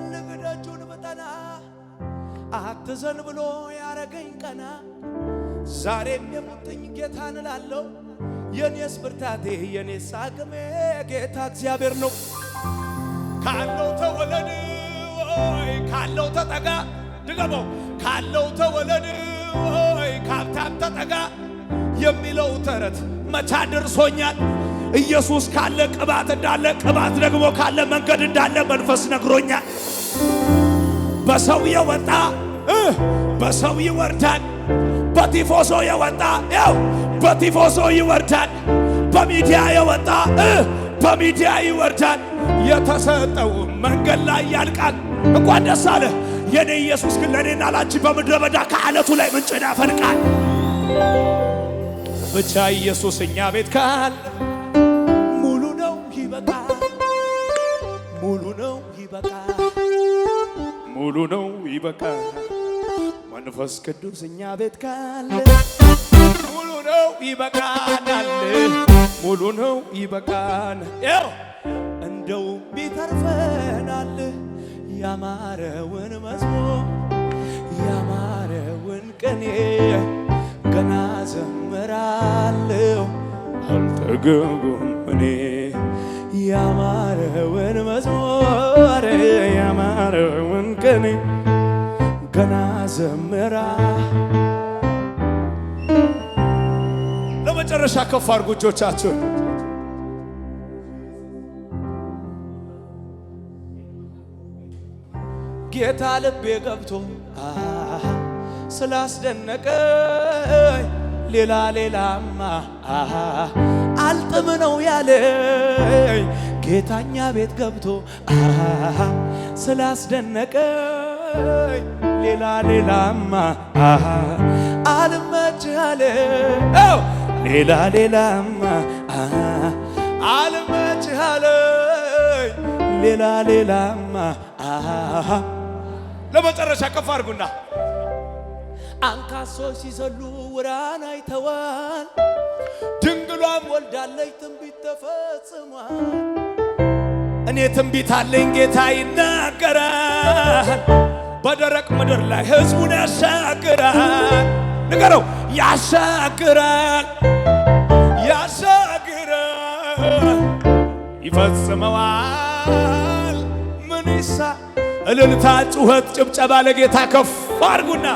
ብፈልግ ደጁን ብጠና አትዘን ብሎ ያረገኝ ቀና ዛሬም የሞተኝ ጌታን እላለሁ የኔስ ብርታቴ የኔስ አቅሜ ጌታ እግዚአብሔር ነው። ካለው ተወለድ ወይ ካለው ተጠጋ ድገመው ካለው ተወለድ ወይ ካብታም ተጠጋ የሚለው ተረት መቻ ደርሶኛል። ኢየሱስ ካለ ቅባት እንዳለ ቅባት ደግሞ ካለ መንገድ እንዳለ መንፈስ ነግሮኛል። በሰው የወጣ በሰው ይወርዳል። በቲፎዞ የወጣ ያው በቲፎዞ ይወርዳል። በሚዲያ የወጣ በሚዲያ ይወርዳል። የተሰጠው መንገድ ላይ ያልቃል። እንኳን ደስ አለ የኔ ኢየሱስ ግን ለኔና ላንቺ በምድረ በዳ ከዓለቱ ላይ ምንጭን ያፈልቃል። ብቻ ኢየሱስ እኛ ቤት ካለ ሙሉ ነው ይበቃል። ሙሉ ነው ይበቃል። ሙሉ ነው ይበቃል። መንፈስ ቅዱስ እኛ ቤት ካለ ሙሉ ነው ይበቃናል። ሙሉ ነው ይበቃናል። እንደው ቢተርፈናል ያማረውን መዝሙር ያማረውን ቅኔ ገና ዘምራለሁ አልጠገብኩም እኔ ያማረውን መዝሙር ያማረውን ቅኔ ገና ዘምራ ለመጨረሻ ከፍ አድርጉ እጆቻችሁን። ጌታ ልቤ ገብቶ ስላስደነቀኝ ሌላ ሌላማ አልጥም ነው ያለኝ ጌታኛ ቤት ገብቶ ስላስደነቀኝ ሌላ ሌላማ አልመች አለ ሌላ ሌላማ አልመች አለ ሌላ ሌላማ ለመጨረሻ ከፍ አድርጉና አንካሶች ሲዘሉ ውራን አይተዋል። ድንግሏም ወልዳለች ትንቢት ተፈጽሟል። እኔ ትንቢት አለኝ ጌታ ይናገራል። በደረቅ ምድር ላይ ሕዝቡን ያሻግራል። ንገረው ያሻግራል ያሻግራል ይፈጽመዋል። ምን ይሳ እልልታ ጩኸት ጭብጨባ ለጌታ ከፍ አድርጉና